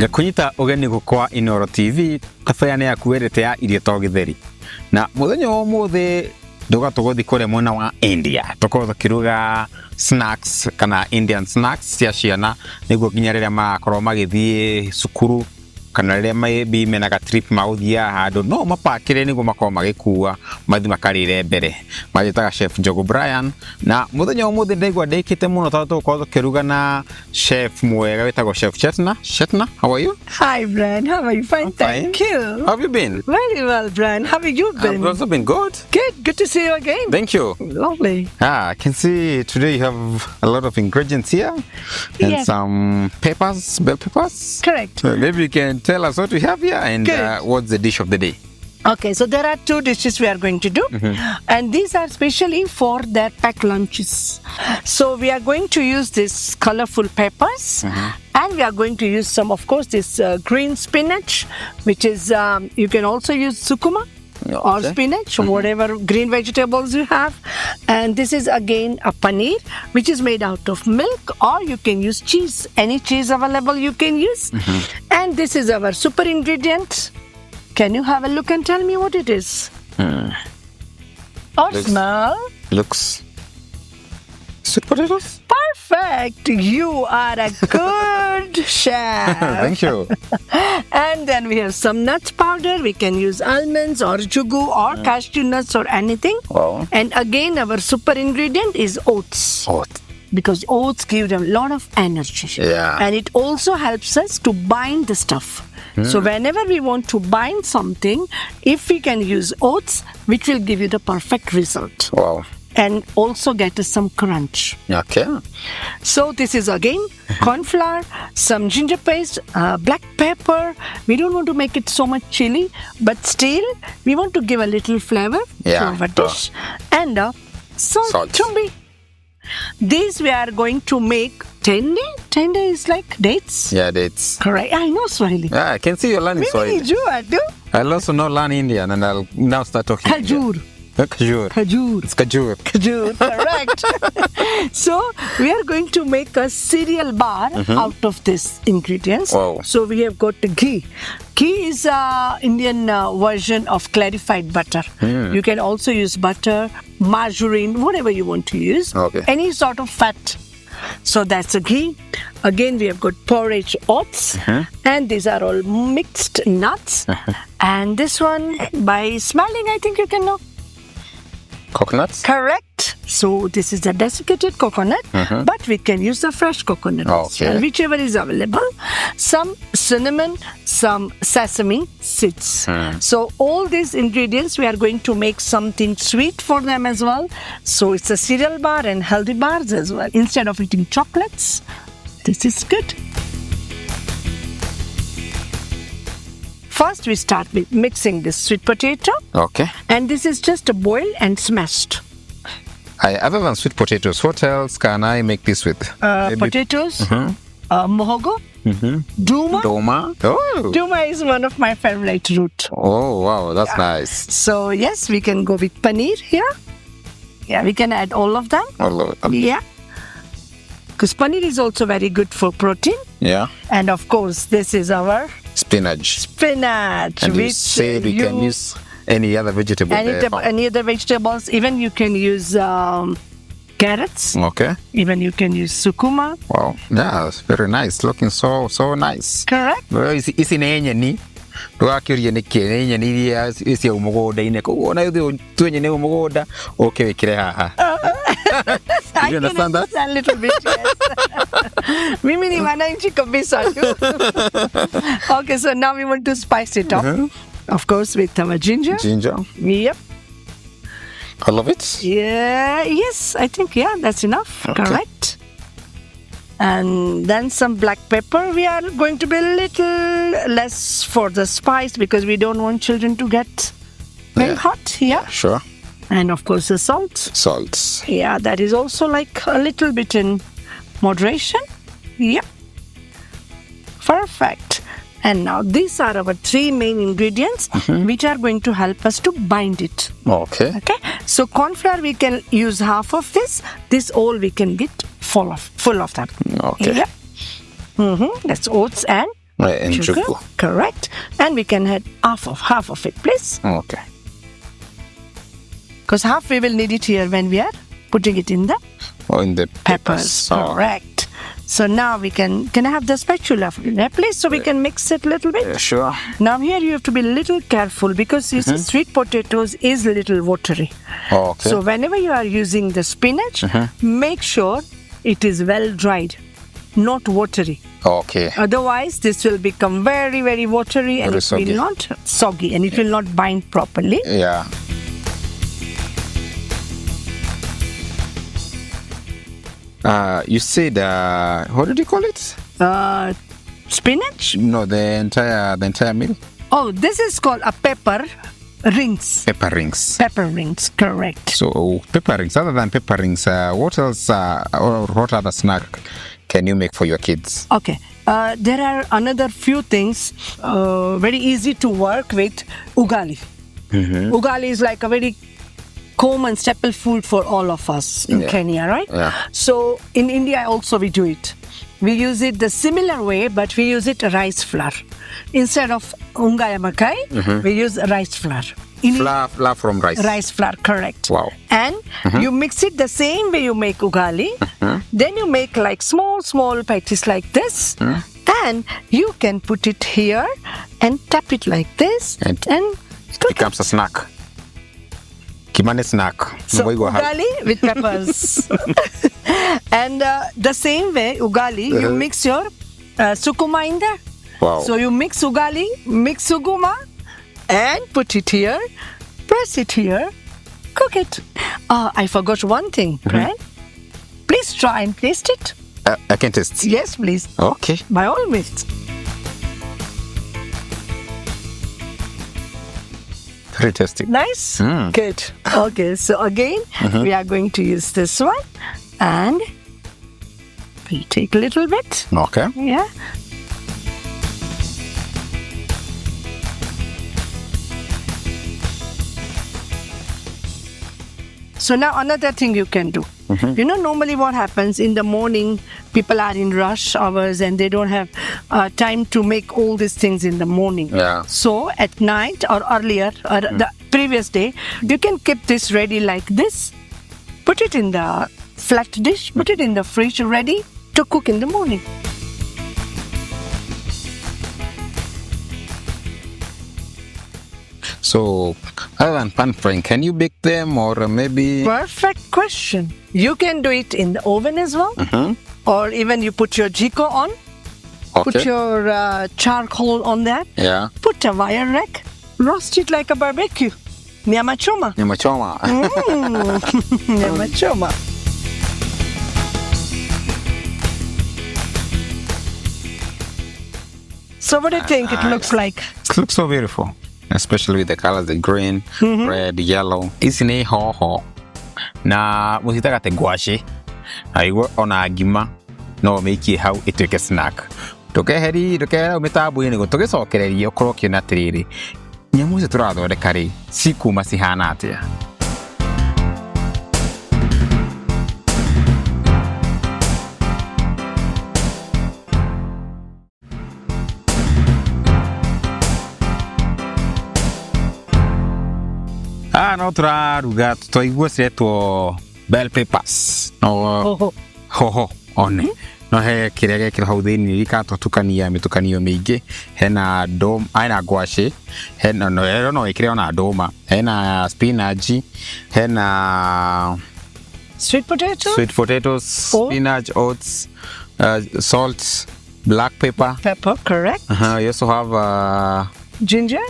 Ngakunyita ugeni gukwa Inoro TV tabayane yaku werete ya irio to githeri. Na muthenya wa muthi nduga tuguthi kure mwena wa India. Tukorwo tukiruga snacks kana Indian snacks cia ciana niguo nginya riria makorwo magithie cukuru kana riria maybe mena trip mauthia handu no mapakire niguo makorwo magikuua mathi makarire mbere. Magitaga chef Njogu Brian na muthenya wa muthi ndaigua ndikite muno tatu tukorwo tukiruga na chef mwega witagwo chef Chetna. How are you? Hi Brian, how are you? Fine, thank you. How have you been? Very well, Brian. How have you been? I've also been good. Good to see you again. Thank you. Lovely. I can see today you have a lot of ingredients here and Yes. some peppers, bell peppers. Correct. Maybe you can tell us what we have here and Good. what's the dish of the day. Okay, so there are two dishes we are going to do, and these are specially for their packed lunches. So we are going to use this colorful peppers, and we are going to use some, of course, this green spinach, which is you can also use sukuma or Okay. spinach or whatever green vegetables you have. And this is again a paneer, which is made out of milk, or you can use cheese. Any cheese available you can use. And this is our super ingredient. Can you have a look and tell me what it is? Or Looks- smell? Looks sweet potatoes. Perfect! You are a good chef. Thank you. And then we have some nuts powder. We can use almonds or jugu or cashew nuts or anything. Wow. And again, our super ingredient is oats. Oh, Because oats give them a lot of energy. Yeah. And it also helps us to bind the stuff. So whenever we want to bind something, if we can use oats, which will give you the perfect result. wow. And also get us some crunch. Okay. So this is again corn flour, some ginger paste, black pepper. We don't want to make it so much chili, but still we want to give a little flavor Yeah, to our dish. And salt. Salt. Chumbi. These we are going to make tende. Tende is like dates. Yeah, dates. Correct. I know Swahili. Yeah, I can see you're learning Mimi Swahili. nijua tu. I'll also now learn Indian and I'll now start talking. Kajur. Kajur. Kajur. It's kajur. Kajur, correct. So we are going to make a cereal bar out of these ingredients. Wow. So we have got the ghee. Ghee is Indian version of clarified butter. You can also use butter, margarine, whatever you want to use. Okay. Any sort of fat. So that's a ghee. Again, we have got porridge oats, and these are all mixed nuts. And this one, by smelling, I think you can know. Coconuts? Correct. So this is the desiccated coconut, but we can use the fresh coconut as Okay. well, whichever is available. Some cinnamon, some sesame seeds. So all these ingredients, we are going to make something sweet for them as well. So it's a cereal bar and healthy bars as well. Instead of eating chocolates, this is good. First, we start with mixing this sweet potato. Okay. And this is just boiled and smashed. Other than sweet potatoes, what else can I make this with? Maybe Potatoes, mohogo, duma. Doma. Oh. Duma is one of my favorite root. Oh, wow, that's nice. So yes, we can go with paneer here. Yeah, we can add all of them. All of it. Yeah. Because paneer is also very good for protein. Yeah. And of course, this is our Spinach. spinach. And you which said we can use any other vegetable there. any other vegetables. Even you can use carrots. Okay. Even you can use sukuma. Wow. Yeah, it's very nice. Looking so nice. Correct. Well, ici nĩ nyeni ndũgakĩũrie nĩkĩ nĩ nyeni iria cia mũgũnda-inĩ koguo ona ithuĩ twĩ nyeni mũgũnda ũke wĩkĩre haha. I You can understand that? understand a little bit, yes. Mimi ni wananchi kabisa tu. Okay, so now we want to spice it up. Of course, with our ginger. Ginger. Yep. All of it? Yeah, yes, I think, yeah, that's enough. Okay. Correct. And then some black pepper. We are going to be a little less for the spice because we don't want children to get very hot. Yeah. Sure. And of course, the salt. Salt. Yeah, that is also like a little bit in moderation. Yep. Perfect. And now these are our three main ingredients which are going to help us to bind it. Okay. Okay. So corn flour we can use half of this. This all we can get full of them. Okay. Yeah. That's oats and And sugar. Correct. And we can add half of it, please. Okay. Because half we will need it here when we are putting it in the In the peppers. Correct. So now we can I have the spatula there, please, so we can mix it a little bit? Sure. Now here you have to be a little careful because you see sweet potatoes is a little watery. Okay. So whenever you are using the spinach, make sure it is well dried, not watery. Okay. Otherwise, this will become very, very watery and Very it will not soggy and it will not bind properly. Yeah. You said, what did you call it? Spinach? No, the entire meal. Oh, this is called a pepper rings. Pepper rings. Pepper rings, correct. So pepper rings. Other than pepper rings, what else? Or what other snack can you make for your kids? Okay. There are another few things very easy to work with. Ugali. Ugali is like a very common staple food for all of us in Kenya, right? Yeah. So in India also we do it. We use it the similar way, but we use it rice flour. Instead of ungaya makai, we use rice flour. Flour from rice. Rice flour, correct. Wow. And you mix it the same way you make ugali. Then you make like small patties like this. And you can put it here and tap it like this. And cook becomes a snack. Kimane snack. So ugali with peppers. And the same way, ugali, you mix your sukuma in there. Wow. So you mix ugali, mix sukuma, and put it here, press it here, cook it. I forgot one thing, right? Please try and taste it. I can taste. Yes, please. Okay. By all means. Very tasty. Nice? Good. Okay, so again, we are going to use this one. And we take a little bit. Okay. Yeah. So now another thing you can do. You know, normally what happens in the morning, people are in rush hours and they don't have time to make all these things in the morning. Yeah. So at night or earlier, or the previous day, you can keep this ready like this. Put it in the flat dish, put it in the fridge ready to cook in the morning. So, other than pan frying, can you bake them or maybe? Perfect question. You can do it in the oven as well, or even you put your jiko on, put your charcoal on that, put a wire rack, roast it like a barbecue. Nyama choma. Nyama choma. Nyama choma. So what do you think it looks like? It looks so beautiful. Especially with the colors, the green, red, yellow. Ici nĩ hoho. Na mũcitaga te ngwacĩ. Aigua ona ngima no ũmĩikie hau ĩtuĩke snack. Ndũkehera mĩtambo-inĩ nĩguo tũgĩcokererie ũkorwo ũkĩona atĩrĩrĩ. Nyamũ ici tũrathondeka rĩ, cikuma cihana atĩa? No tũraruga twaigua ciretwo bell peppers. No hoho one. No he kĩrĩa gĩkĩrwo hau thĩinĩ gĩgatũtukania mĩtukanio mĩingĩ. Hena ngwacĩ, hena no wĩkĩre ona ndũma, hena spinach, hena sweet potatoes, spinach, oats, salt, black pepper. Pepper, correct. You also have ginger.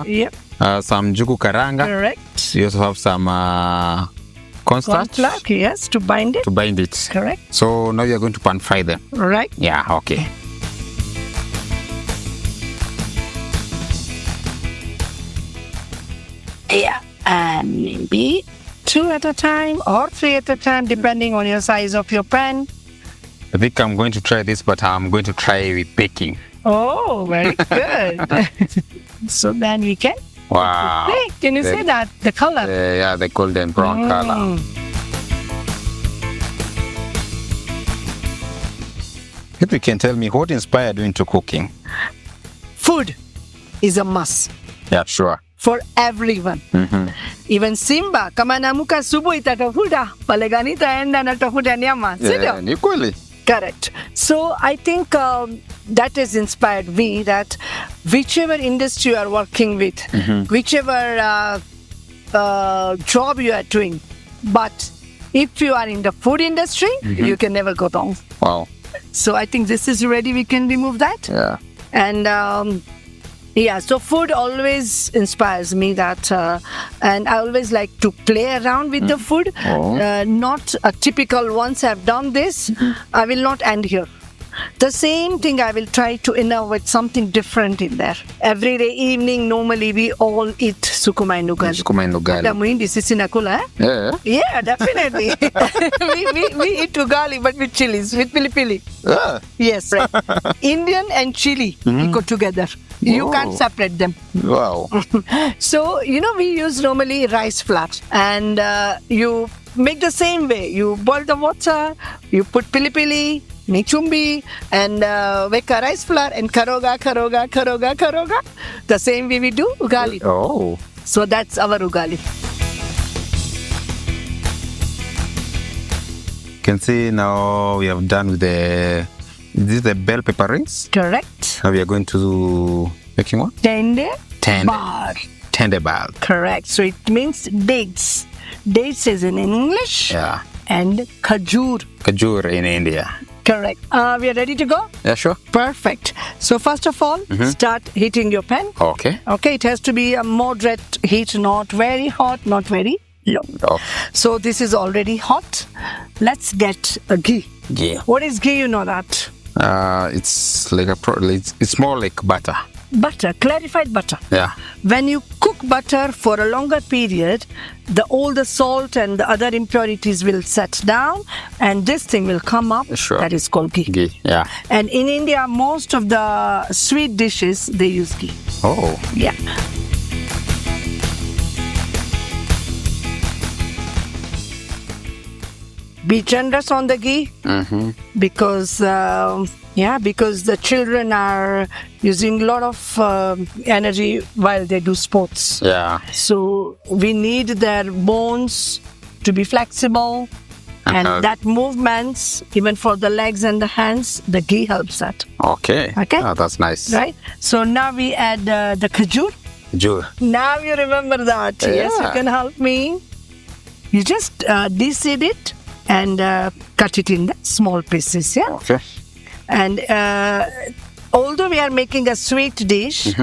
Yep. Some njugu karanga. Correct. You also have some cornstarch. Yes, to bind it. To bind it. Correct. So now you're going to pan fry them. Right. Yeah, okay. Yeah, and maybe 2 at a time or 3 at a time, depending on your size of your pan. I think I'm going to try this, but I'm going to try with baking. Oh, very good. So then we can. Wow. Hey, can you see that? The color? Yeah, the golden brown color. If you can tell me what inspired you into cooking? Food is a must Yeah, sure. for everyone. Even Simba, kama namuka subuhi tatafuta palegani taenda natafuta nyama. Yeah, ni kweli. Correct. So I think that has inspired me that whichever industry you are working with, whichever job you are doing, but if you are in the food industry, you can never go wrong. Wow. So I think this is ready. We can remove that. Yeah. And yeah, so food always inspires me that, and I always like to play around with the food. Not a typical once I've done this, I will not end here. The same thing I will try to innovate something different in there. Every day evening, normally we all eat sukuma and ugali. Sukuma and ugali. Muindi sisi nakula, eh? Yeah. Yeah, definitely. we eat ugali but with chilies, with pili pili. Yeah. Yes, right. Indian and chili, we go together. You can't separate them. Wow. So, we use normally rice flour and you make the same way. You boil the water, you put pili pili, chumbi, and weka rice flour and karoga. The same way we do ugali. Oh. So that's our ugali. Can see now we have done with is this the bell pepper rings? Correct. Now we are going to making what? Tender bar. Tender bar. Correct. So it means dates. Dates is in English. Yeah. And khajur. Khajur in India. Correct. We are ready to go? Yeah, sure. Perfect. So first of all, start heating your pan. Okay. Okay, it has to be a moderate heat, not very hot, not very low. Oh. So this is already hot. Let's get a ghee. Yeah. What is ghee? You know that. It's like it's more like butter. Butter, clarified butter. Yeah. When you cook butter for a longer period, all the salt and the other impurities will set down and this thing will come up. Sure. That is called ghee. Ghee, yeah. And in India, most of the sweet dishes, they use ghee. Oh. Yeah. Be generous on the ghee because the children are using a lot of energy while they do sports. Yeah. So we need their bones to be flexible and that movements, even for the legs and the hands, the ghee helps that. Okay. Okay. Oh, that's nice. Right? So now we add the khajur. Khajur. Now you remember that. Yeah. Yes, you can help me. You just de-seed it and cut it in the small pieces, yeah? Okay. And although we are making a sweet dish,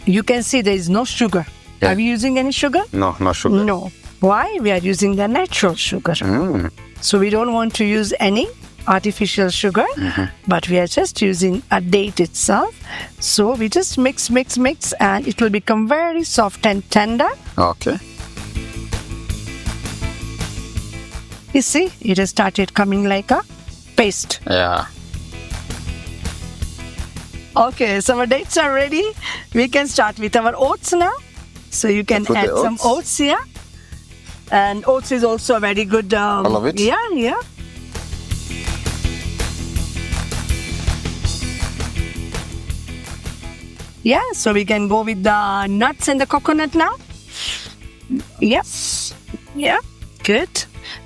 you can see there is no sugar. Yeah. Are we using any sugar? No sugar. No. Why? We are using the natural sugar. So we don't want to use any artificial sugar, but we are just using a date itself. So we just mix and it will become very soft and tender. Okay. You see, it has started coming like a paste. Yeah. Okay, so our dates are ready. We can start with our oats now. So you can add some oats here. And oats is also a very good... I love it. Yeah. Yeah, so we can go with the nuts and the coconut now. Yes. Yeah, good.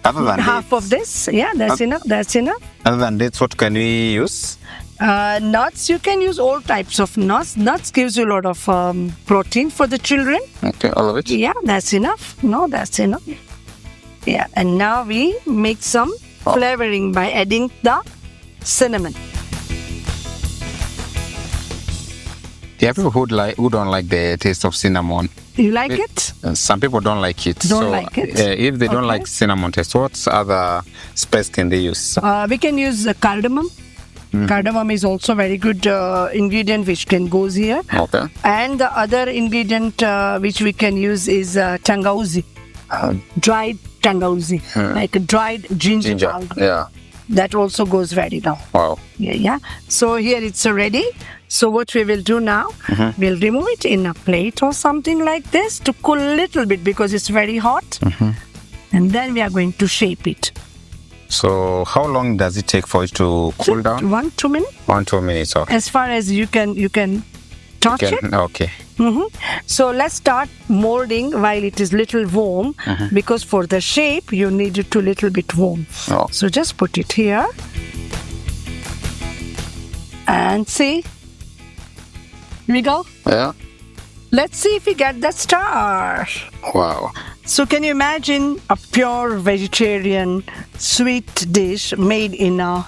Other than half of this. Yeah, that's enough. Other than dates, what can we use? Nuts, you can use all types of nuts. Nuts gives you a lot of protein for the children. Okay, all of it? Yeah, that's enough. No, that's enough. Yeah, and now we make some flavoring by adding the cinnamon. There are people who don't like the taste of cinnamon. You like it? Some people don't like it. Don't like it? If they don't like cinnamon taste, what other spice can they use? We can use cardamom. Cardamom is also very good ingredient which can goes here. Okay. And the other ingredient which we can use is tangauzi. Dried tangauzi. Like a dried ginger powder. Yeah. That also goes very well. Wow. Yeah. So here it's ready. So what we will do now, we'll remove it in a plate or something like this to cool a little bit because it's very hot. And then we are going to shape it. So how long does it take for it to cool down? 1-2 minutes. 1-2 minutes. Okay. As far as you can touch it. Okay. So let's start molding while it is little warm, because for the shape you need it to little bit warm. Oh. So just put it here and see. Here we go. Yeah. Let's see if we get the star. Wow. So can you imagine a pure vegetarian sweet dish made in a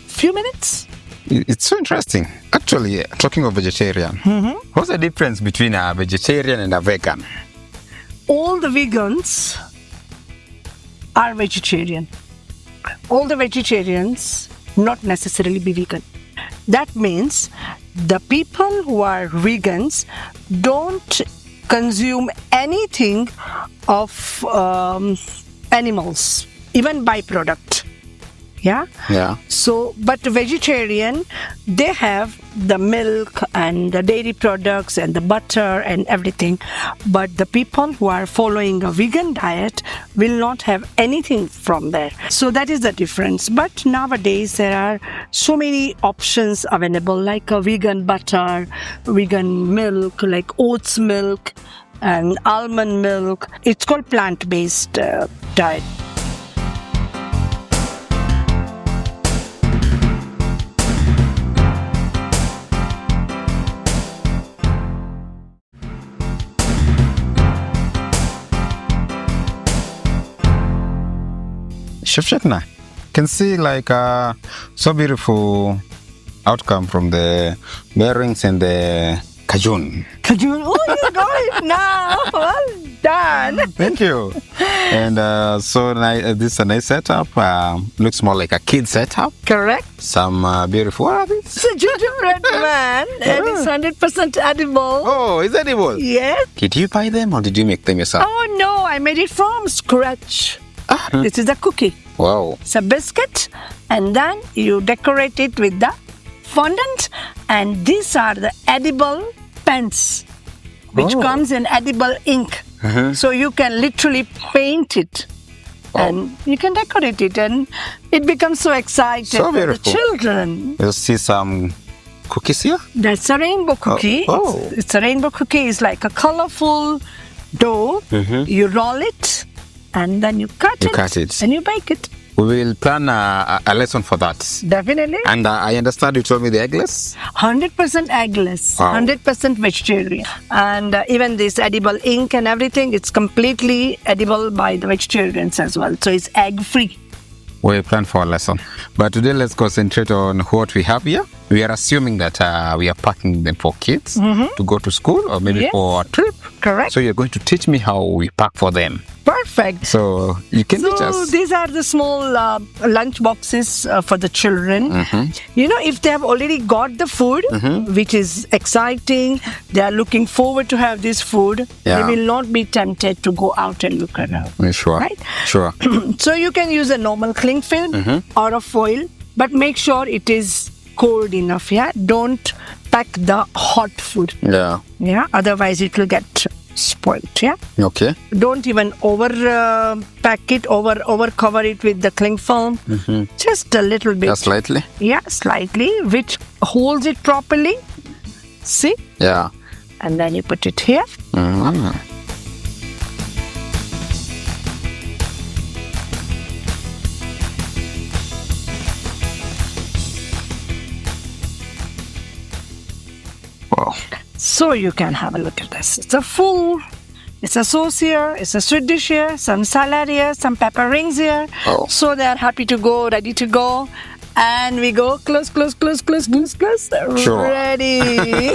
few minutes? It's so interesting. Actually, talking of vegetarian, what's the difference between a vegetarian and a vegan? All the vegans are vegetarian. All the vegetarians not necessarily be vegan. That means the people who are vegans don't consume anything of animals, even byproduct. Yeah. So, but vegetarian, they have the milk and the dairy products and the butter and everything. But the people who are following a vegan diet will not have anything from there. So that is the difference. But nowadays there are so many options available, like a vegan butter, vegan milk, like oats milk and almond milk. It's called plant-based diet. Chef Shetna, can see like so beautiful outcome from the bearings and the cajun. Cajun, oh, you got it now. Well done. Thank you. And so this is a nice setup. Looks more like a kid setup. Correct. Some beautiful. What are these? It's a gingerbread man, and it's 100% edible. Oh, is that edible? Yes. Did you buy them or did you make them yourself? Oh no, I made it from scratch. This is a cookie. Wow. It's a biscuit, and then you decorate it with the fondant, and these are the edible pens, which comes in edible ink. So you can literally paint it, and you can decorate it, and it becomes so exciting So for the beautiful. children. You see some cookies here? That's a rainbow cookie. Oh. It's a rainbow cookie. It's like a colorful dough. You roll it, and then you cut it, and you bake it. We will plan a lesson for that. Definitely. And I understand you told me the eggless? 100% eggless, Wow. 100% vegetarian. And even this edible ink and everything, it's completely edible by the vegetarians as well. So it's egg-free. We plan for a lesson. But today let's concentrate on what we have here. We are assuming that we are packing them for kids to go to school or maybe Yes. for a trip. Correct. So you're going to teach me how we pack for them. Perfect. So you can teach So us. these are the small lunch boxes for the children. You know, if they have already got the food, which is exciting, they are looking forward to have this food, Yeah. they will not be tempted to go out and look around. Sure. Right? Sure. So you can use a normal cling film or a foil, but make sure it is cold enough. Yeah, don't pack the hot food. Yeah. Yeah, otherwise it will get spoiled. Yeah, Okay. don't even over pack it, over cover it with the cling film. Just a little bit. Just slightly. Yeah, slightly, which holds it properly. See, Yeah. and then you put it here. Wow. So you can have a look at this. It's a full, it's a sauce here, it's a sweet dish here, some salad here, some pepper rings here. Oh. So they are happy to go, ready to go. And we go close. Sure. Ready.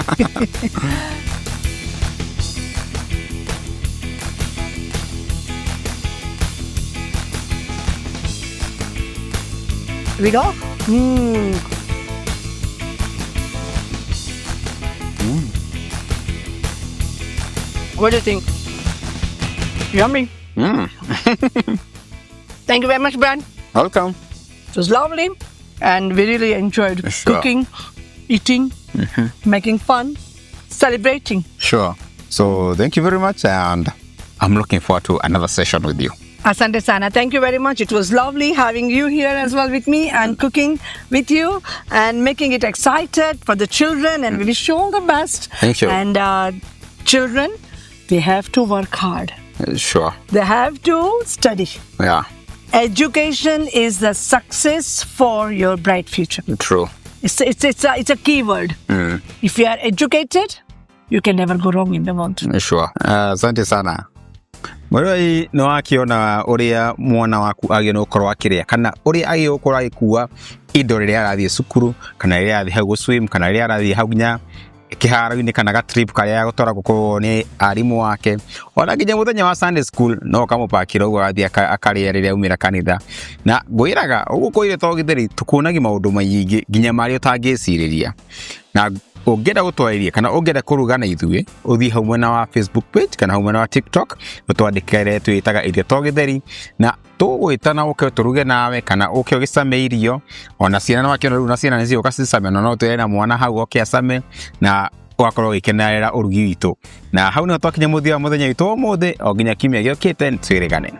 We go. What do you think? Yummy. Thank you very much, Brad. Welcome. It was lovely, and we really enjoyed Sure. cooking, eating, making fun, celebrating. Sure. So thank you very much, and I'm looking forward to another session with you. Asante sana. Thank you very much. It was lovely having you here as well with me and cooking with you and making it excited for the children. And we wish you all the best. Thank you. And children, they have to work hard. Sure. They have to study. Yeah. Education is the success for your bright future. True. It's a key word. If you are educated, you can never go wrong in the world. Sure. Asante sana. Mwaroi no akiona uria mwana waku agio no korwa akiria kana uria agio korwa agikuua indo riria arathie cukuru kana riria arathie hau swim kana riria arathie hau nya kiharo-ini kana ga trip karia gutwara gukorwo ni arimu wake ona nginya muthenya wa Sunday school no kamupakira ugo athie akaria riria umira kanitha na ngwiraga ugukoire to githeri tukunagi maundu maingi nginya mari utangiciriria na ungenda gutwariria kana ungenda kuruga na ithuĩ uthii hau mwena wa Facebook page kana hau mwena wa TikTok utwandikire twitaga irio to githeri na tugwitana uke turuge nawe kana uke ugicame irio ona ciana no akiona na ciana nicio ukacicame no twere na mwana hau oke acame na ugakorwo ugikenera urugi witu na hau no twakinya muthia muthenya witu umuthi o nginya kimia giokite twirigane.